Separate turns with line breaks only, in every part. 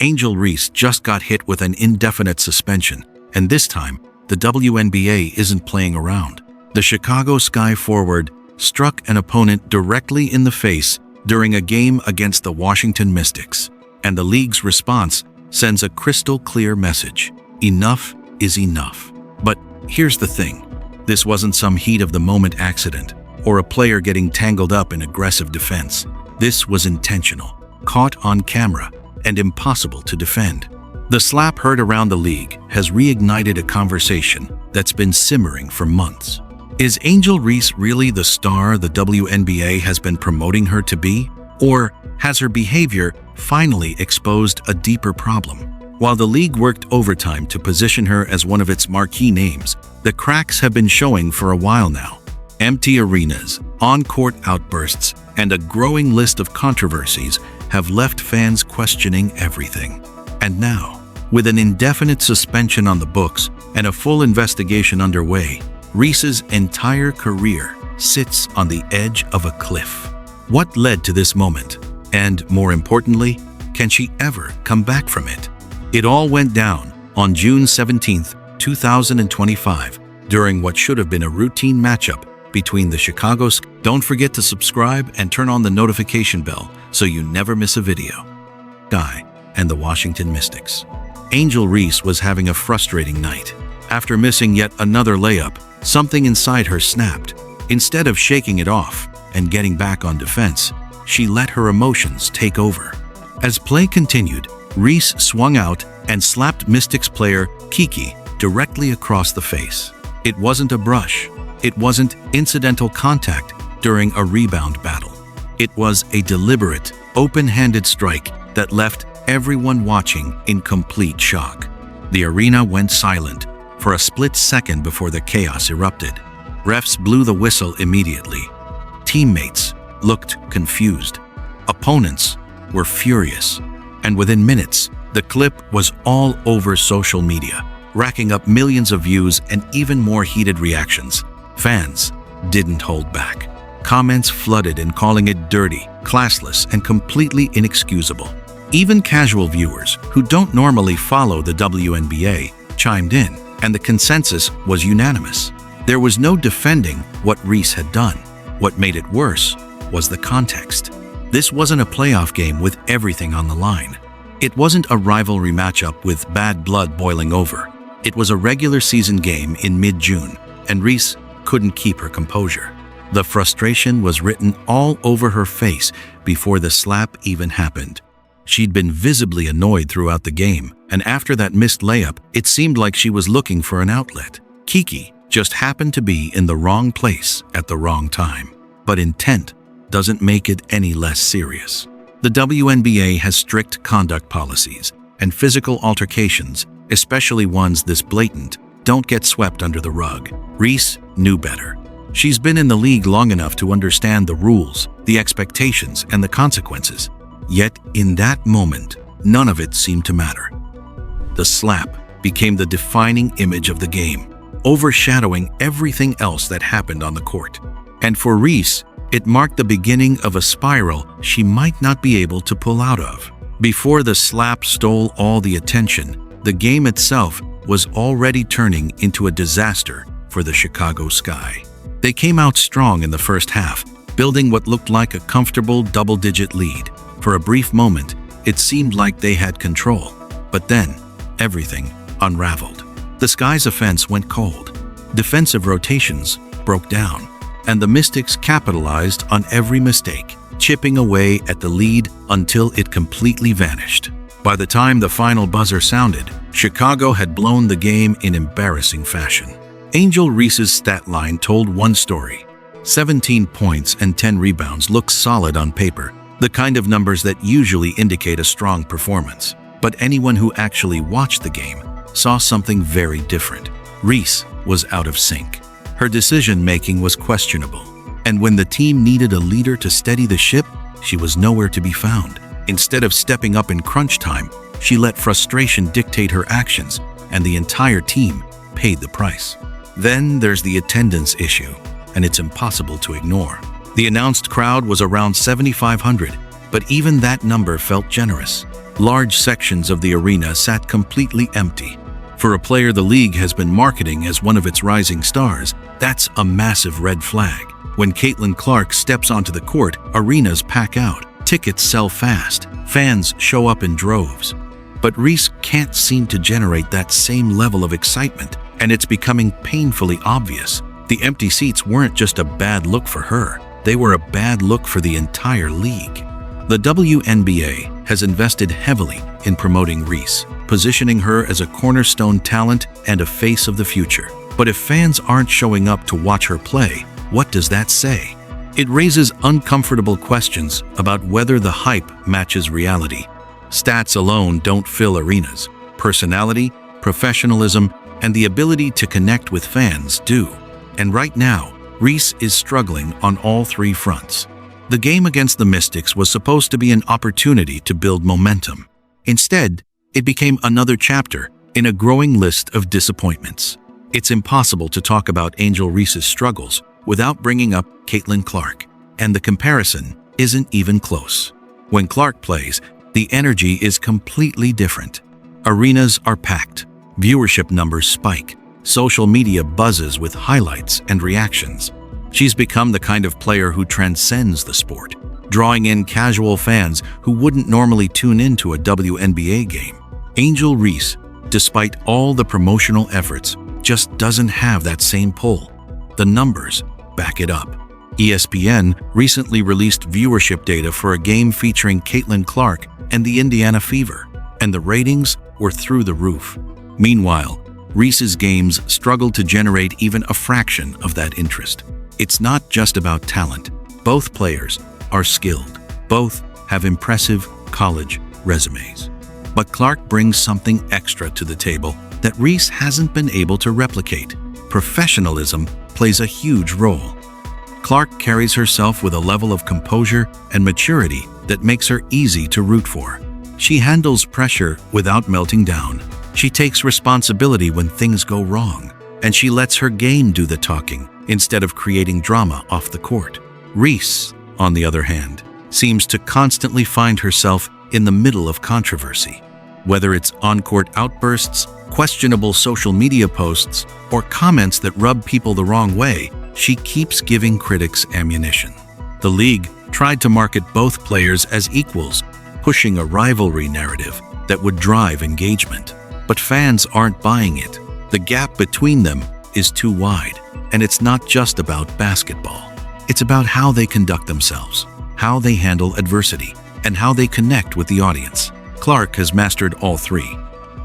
Angel Reese just got hit with an indefinite suspension, and this time, the WNBA isn't playing around. The Chicago Sky forward struck an opponent directly in the face during a game against the Washington Mystics, and the league's response sends a crystal-clear message. Enough is enough. But here's the thing. This wasn't some heat-of-the-moment accident or a player getting tangled up in aggressive defense. This was intentional, caught on camera, and impossible to defend. The slap heard around the league has reignited a conversation that's been simmering for months. Is Angel Reese really the star the WNBA has been promoting her to be? Or has her behavior finally exposed a deeper problem? While the league worked overtime to position her as one of its marquee names, the cracks have been showing for a while now. Empty arenas, on-court outbursts, and a growing list of controversies have left fans questioning everything. And now, with an indefinite suspension on the books and a full investigation underway, Reese's entire career sits on the edge of a cliff. What led to this moment? And more importantly, can she ever come back from it? It all went down on June 17, 2025, during what should have been a routine matchup between the Chicago Sky. Don't forget to subscribe and turn on the notification bell so you never miss a video. Sky and the Washington Mystics. Angel Reese was having a frustrating night. After missing yet another layup, something inside her snapped. Instead of shaking it off and getting back on defense, she let her emotions take over. As play continued, Reese swung out and slapped Mystics player Kiki directly across the face. It wasn't a brush. It wasn't incidental contact during a rebound battle. It was a deliberate, open-handed strike that left everyone watching in complete shock. The arena went silent for a split second before the chaos erupted. Refs blew the whistle immediately. Teammates looked confused. Opponents were furious. And within minutes, the clip was all over social media, racking up millions of views and even more heated reactions. Fans didn't hold back. Comments flooded in calling it dirty, classless, and completely inexcusable. Even casual viewers who don't normally follow the WNBA chimed in, and the consensus was unanimous. There was no defending what Reese had done. What made it worse was the context. This wasn't a playoff game with everything on the line. It wasn't a rivalry matchup with bad blood boiling over. It was a regular season game in mid-June, and Reese couldn't keep her composure. The frustration was written all over her face before the slap even happened. She'd been visibly annoyed throughout the game, and after that missed layup, it seemed like she was looking for an outlet. Kiki just happened to be in the wrong place at the wrong time. But intent doesn't make it any less serious. The WNBA has strict conduct policies, and physical altercations, especially ones this blatant, don't get swept under the rug. Reese knew better. She's been in the league long enough to understand the rules, the expectations, and the consequences. Yet, in that moment, none of it seemed to matter. The slap became the defining image of the game, overshadowing everything else that happened on the court. And for Reese, it marked the beginning of a spiral she might not be able to pull out of. Before the slap stole all the attention, the game itself was already turning into a disaster for the Chicago Sky. They came out strong in the first half, building what looked like a comfortable double-digit lead. For a brief moment, it seemed like they had control. But then, everything unraveled. The Sky's offense went cold. Defensive rotations broke down, and the Mystics capitalized on every mistake, chipping away at the lead until it completely vanished. By the time the final buzzer sounded, Chicago had blown the game in embarrassing fashion. Angel Reese's stat line told one story. 17 points and 10 rebounds looked solid on paper, the kind of numbers that usually indicate a strong performance. But anyone who actually watched the game saw something very different. Reese was out of sync. Her decision-making was questionable, and when the team needed a leader to steady the ship, she was nowhere to be found. Instead of stepping up in crunch time, she let frustration dictate her actions, and the entire team paid the price. Then there's the attendance issue, and it's impossible to ignore. The announced crowd was around 7,500, but even that number felt generous. large sections of the arena sat completely empty. For a player the league has been marketing as one of its rising stars, that's a massive red flag. When Caitlin Clark steps onto the court, arenas pack out, tickets sell fast, fans show up in droves. But Reese can't seem to generate that same level of excitement, and it's becoming painfully obvious. The empty seats weren't just a bad look for her, they were a bad look for the entire league. The WNBA has invested heavily in promoting Reese, positioning her as a cornerstone talent and a face of the future. But if fans aren't showing up to watch her play, what does that say? It raises uncomfortable questions about whether the hype matches reality. Stats alone don't fill arenas. Personality, professionalism, and the ability to connect with fans do. And right now, Reese is struggling on all three fronts. The game against the Mystics was supposed to be an opportunity to build momentum. Instead, it became another chapter in a growing list of disappointments. It's impossible to talk about Angel Reese's struggles without bringing up Caitlin Clark, and the comparison isn't even close. When Clark plays, the energy is completely different. Arenas are packed, viewership numbers spike, social media buzzes with highlights and reactions. She's become the kind of player who transcends the sport, drawing in casual fans who wouldn't normally tune into a WNBA game. Angel Reese, despite all the promotional efforts, just doesn't have that same pull. The numbers back it up. ESPN recently released viewership data for a game featuring Caitlin Clark and the Indiana Fever, and the ratings were through the roof. Meanwhile, Reese's games struggled to generate even a fraction of that interest. It's not just about talent. Both players are skilled. Both have impressive college resumes. But Clark brings something extra to the table that Reese hasn't been able to replicate. Professionalism plays a huge role. Clark carries herself with a level of composure and maturity that makes her easy to root for. She handles pressure without melting down. She takes responsibility when things go wrong, and she lets her game do the talking instead of creating drama off the court. Reese, on the other hand, seems to constantly find herself in the middle of controversy. Whether it's on-court outbursts, questionable social media posts, or comments that rub people the wrong way, she keeps giving critics ammunition. The league tried to market both players as equals, pushing a rivalry narrative that would drive engagement. But fans aren't buying it. The gap between them is too wide. And it's not just about basketball. It's about how they conduct themselves, how they handle adversity, and how they connect with the audience. Clark has mastered all three.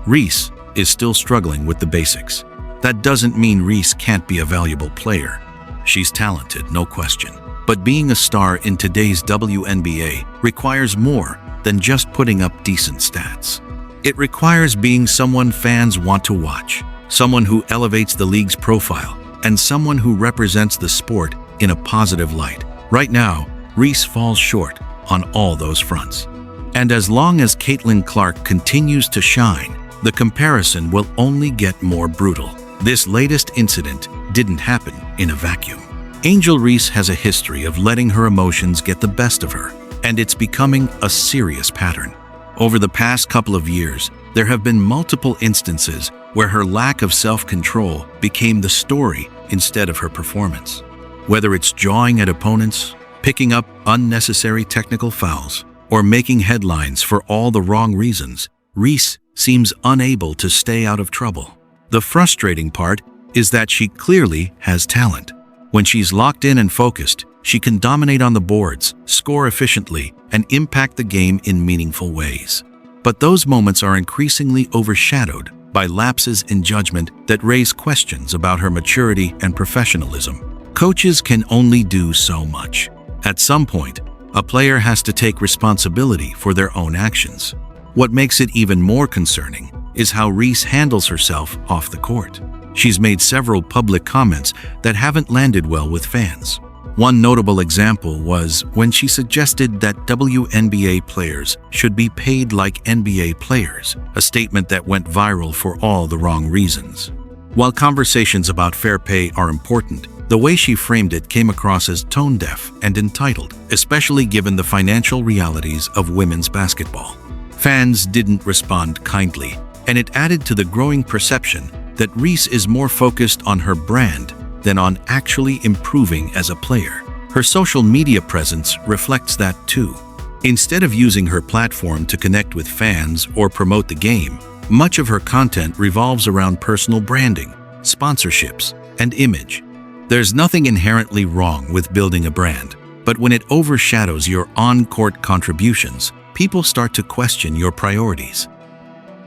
Reese is still struggling with the basics. That doesn't mean Reese can't be a valuable player. She's talented, no question. But being a star in today's WNBA requires more than just putting up decent stats. It requires being someone fans want to watch, someone who elevates the league's profile, and someone who represents the sport in a positive light. Right now, Reese falls short on all those fronts. And as long as Caitlin Clark continues to shine, the comparison will only get more brutal. This latest incident didn't happen in a vacuum. Angel Reese has a history of letting her emotions get the best of her, and it's becoming a serious pattern. Over the past couple of years, there have been multiple instances where her lack of self-control became the story instead of her performance. Whether it's jawing at opponents, picking up unnecessary technical fouls, or making headlines for all the wrong reasons, Reese seems unable to stay out of trouble. The frustrating part is that she clearly has talent. When she's locked in and focused, she can dominate on the boards, score efficiently, and impact the game in meaningful ways. But those moments are increasingly overshadowed by lapses in judgment that raise questions about her maturity and professionalism. Coaches can only do so much. At some point, a player has to take responsibility for their own actions. What makes it even more concerning is how Reese handles herself off the court. She's made several public comments that haven't landed well with fans. One notable example was when she suggested that WNBA players should be paid like NBA players, a statement that went viral for all the wrong reasons. While conversations about fair pay are important, the way she framed it came across as tone-deaf and entitled, especially given the financial realities of women's basketball. Fans didn't respond kindly, and it added to the growing perception that Reese is more focused on her brand than on actually improving as a player. Her social media presence reflects that too. Instead of using her platform to connect with fans or promote the game, much of her content revolves around personal branding, sponsorships, and image. There's nothing inherently wrong with building a brand, but when it overshadows your on-court contributions, people start to question your priorities.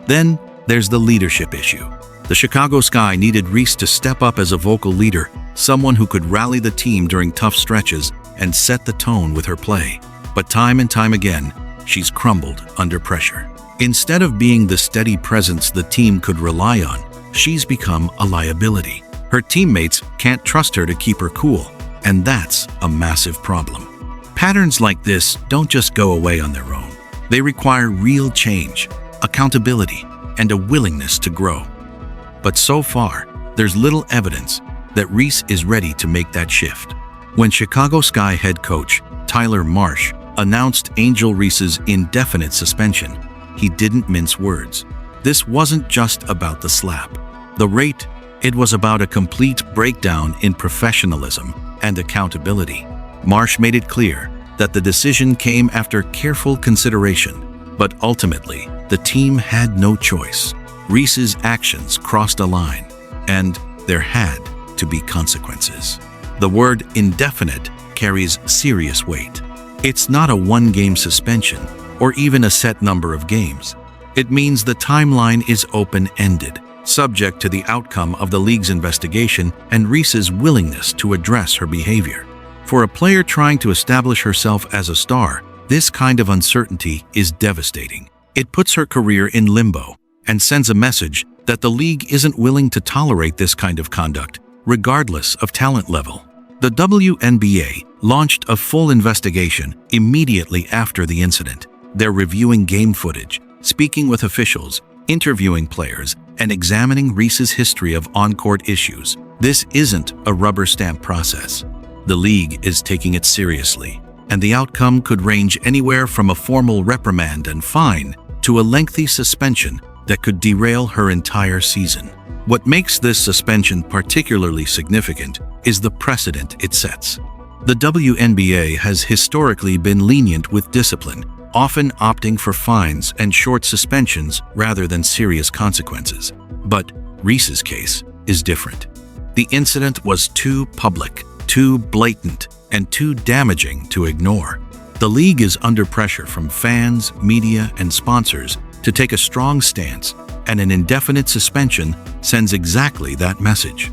Then there's the leadership issue. The Chicago Sky needed Reese to step up as a vocal leader, someone who could rally the team during tough stretches and set the tone with her play. But time and time again, she's crumbled under pressure. Instead of being the steady presence the team could rely on, she's become a liability. Her teammates can't trust her to keep her cool, and that's a massive problem. Patterns like this don't just go away on their own. They require real change, accountability, and a willingness to grow. But so far, there's little evidence that Reese is ready to make that shift. When Chicago Sky head coach Tyler Marsh announced Angel Reese's indefinite suspension, he didn't mince words. This wasn't just about the slap. It was about a complete breakdown in professionalism and accountability. Marsh made it clear that the decision came after careful consideration, but ultimately, the team had no choice. Reese's actions crossed a line, and there had to be consequences. The word indefinite carries serious weight. It's not a one-game suspension or even a set number of games. It means the timeline is open-ended, subject to the outcome of the league's investigation and Reese's willingness to address her behavior. For a player trying to establish herself as a star, this kind of uncertainty is devastating. It puts her career in limbo and sends a message that the league isn't willing to tolerate this kind of conduct, regardless of talent level. The WNBA launched a full investigation immediately after the incident. They're reviewing game footage, speaking with officials, interviewing players, and examining Reese's history of on-court issues. This isn't a rubber stamp process. The league is taking it seriously, and the outcome could range anywhere from a formal reprimand and fine to a lengthy suspension that could derail her entire season. What makes this suspension particularly significant is the precedent it sets. The WNBA has historically been lenient with discipline, often opting for fines and short suspensions rather than serious consequences. But Reese's case is different. The incident was too public, too blatant, and too damaging to ignore. The league is under pressure from fans, media, and sponsors to take a strong stance, and an indefinite suspension sends exactly that message.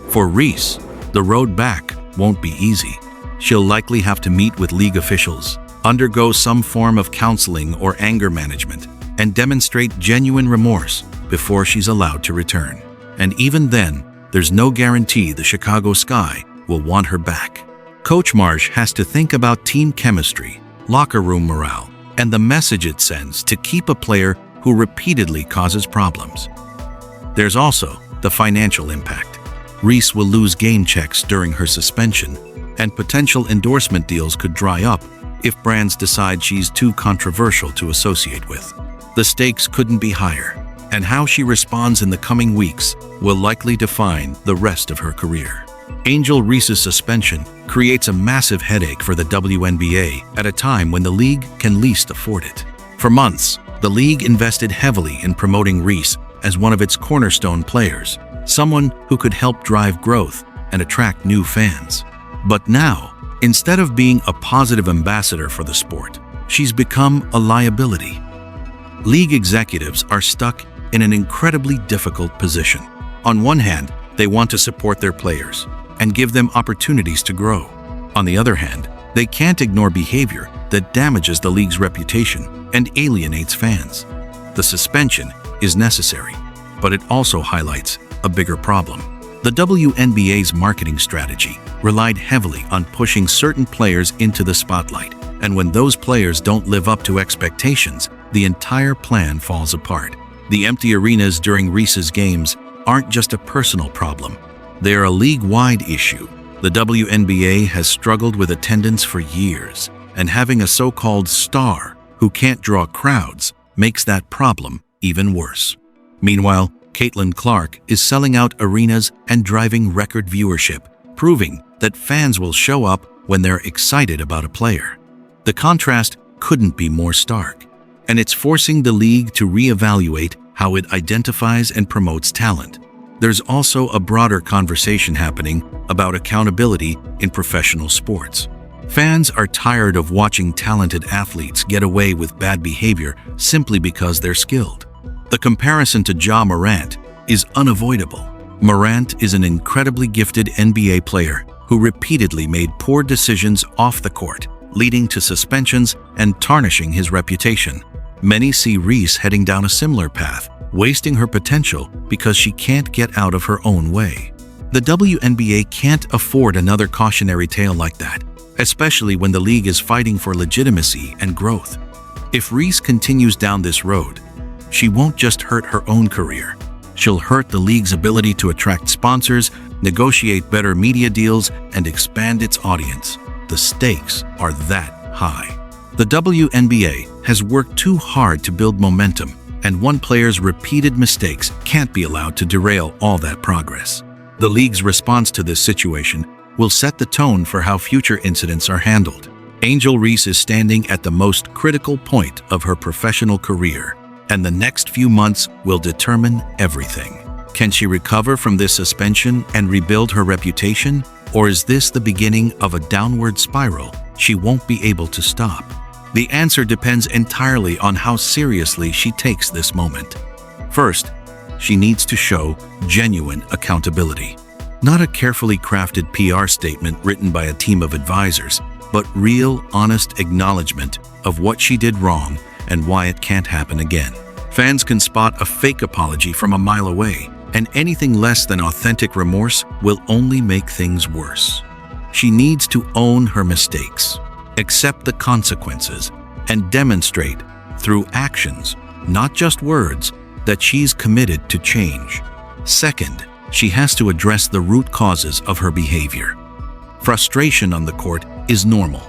For Reese, the road back won't be easy. She'll likely have to meet with league officials, undergo some form of counseling or anger management, and demonstrate genuine remorse before she's allowed to return. And even then, there's no guarantee the Chicago Sky will want her back. Coach Marsh has to think about team chemistry, locker room morale, and the message it sends to keep a player who repeatedly causes problems. There's also the financial impact. Reese will lose game checks during her suspension, and potential endorsement deals could dry up if brands decide she's too controversial to associate with. The stakes couldn't be higher, and how she responds in the coming weeks will likely define the rest of her career. Angel Reese's suspension creates a massive headache for the WNBA at a time when the league can least afford it. For months, the league invested heavily in promoting Reese as one of its cornerstone players, someone who could help drive growth and attract new fans. But now, instead of being a positive ambassador for the sport, she's become a liability. League executives are stuck in an incredibly difficult position. On one hand, they want to support their players and give them opportunities to grow. On the other hand, they can't ignore behavior that damages the league's reputation and alienates fans. The suspension is necessary, but it also highlights a bigger problem. The WNBA's marketing strategy relied heavily on pushing certain players into the spotlight, and when those players don't live up to expectations, the entire plan falls apart. The empty arenas during Reese's games aren't just a personal problem. They're a league-wide issue. The WNBA has struggled with attendance for years, and having a so-called star who can't draw crowds makes that problem even worse. Meanwhile, Caitlin Clark is selling out arenas and driving record viewership, proving that fans will show up when they're excited about a player. The contrast couldn't be more stark, and it's forcing the league to reevaluate how it identifies and promotes talent. There's also a broader conversation happening about accountability in professional sports. Fans are tired of watching talented athletes get away with bad behavior simply because they're skilled. The comparison to Ja Morant is unavoidable. Morant is an incredibly gifted NBA player who repeatedly made poor decisions off the court, leading to suspensions and tarnishing his reputation. Many see Reese heading down a similar path, wasting her potential because she can't get out of her own way. The WNBA can't afford another cautionary tale like that, especially when the league is fighting for legitimacy and growth. If Reese continues down this road, she won't just hurt her own career. She'll hurt the league's ability to attract sponsors, negotiate better media deals, and expand its audience. The stakes are that high. The WNBA has worked too hard to build momentum, and one player's repeated mistakes can't be allowed to derail all that progress. The league's response to this situation will set the tone for how future incidents are handled. Angel Reese is standing at the most critical point of her professional career, and the next few months will determine everything. Can she recover from this suspension and rebuild her reputation, or is this the beginning of a downward spiral she won't be able to stop? The answer depends entirely on how seriously she takes this moment. First, she needs to show genuine accountability. Not a carefully crafted PR statement written by a team of advisors, but real, honest acknowledgement of what she did wrong and why it can't happen again. Fans can spot a fake apology from a mile away, and anything less than authentic remorse will only make things worse. She needs to own her mistakes, accept the consequences, and demonstrate through actions, not just words, that she's committed to change. Second, she has to address the root causes of her behavior. Frustration on the court is normal.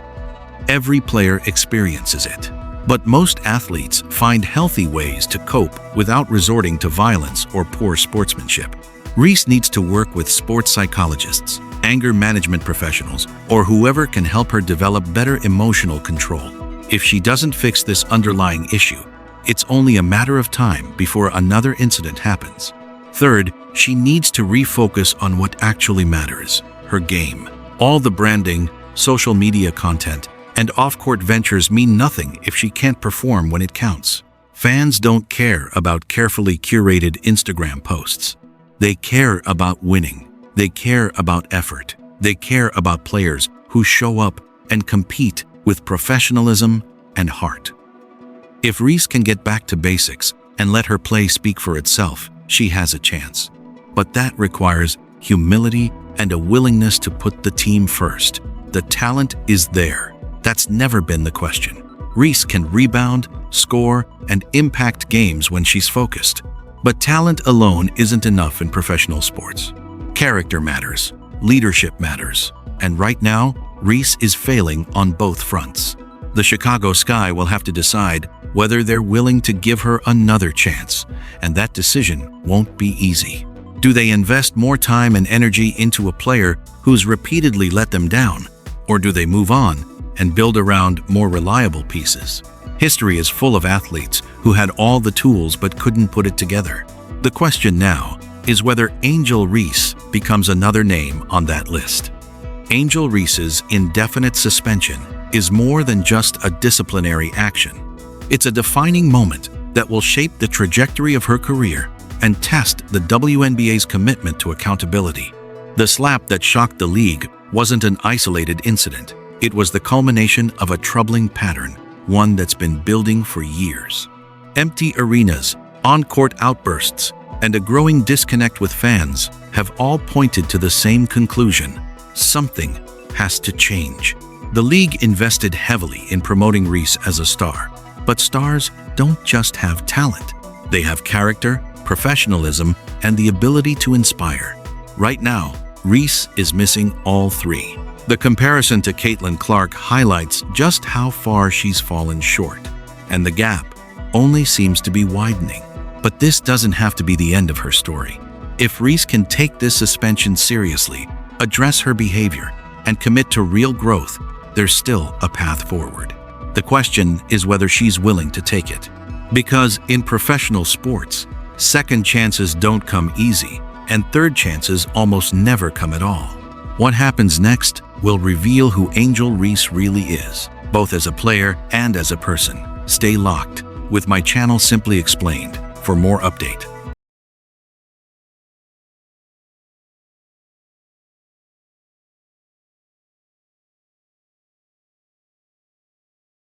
Every player experiences it. But most athletes find healthy ways to cope without resorting to violence or poor sportsmanship. Reese needs to work with sports psychologists, anger management professionals, or whoever can help her develop better emotional control. If she doesn't fix this underlying issue, it's only a matter of time before another incident happens. Third, she needs to refocus on what actually matters, her game. All the branding, social media content, and off-court ventures mean nothing if she can't perform when it counts. Fans don't care about carefully curated Instagram posts. They care about winning. They care about effort. They care about players who show up and compete with professionalism and heart. If Reese can get back to basics and let her play speak for itself, she has a chance. But that requires humility and a willingness to put the team first. The talent is there. That's never been the question. Reese can rebound, score, and impact games when she's focused. But talent alone isn't enough in professional sports. Character matters, leadership matters, and right now, Reese is failing on both fronts. The Chicago Sky will have to decide whether they're willing to give her another chance, and that decision won't be easy. Do they invest more time and energy into a player who's repeatedly let them down, or do they move on and build around more reliable pieces? History is full of athletes who had all the tools but couldn't put it together. The question now is whether Angel Reese becomes another name on that list. Angel Reese's indefinite suspension is more than just a disciplinary action. It's a defining moment that will shape the trajectory of her career and test the WNBA's commitment to accountability. The slap that shocked the league wasn't an isolated incident. It was the culmination of a troubling pattern, one that's been building for years. Empty arenas, on-court outbursts, and a growing disconnect with fans have all pointed to the same conclusion: something has to change. The league invested heavily in promoting Reese as a star, but stars don't just have talent. They have character, professionalism, and the ability to inspire. Right now, Reese is missing all three. The comparison to Caitlin Clark highlights just how far she's fallen short, and the gap only seems to be widening. But this doesn't have to be the end of her story. If Reese can take this suspension seriously, address her behavior, and commit to real growth, there's still a path forward. The question is whether she's willing to take it. Because in professional sports, second chances don't come easy, and third chances almost never come at all. What happens next will reveal who Angel Reese really is, both as a player and as a person. Stay locked with my channel Simply Explained for more update.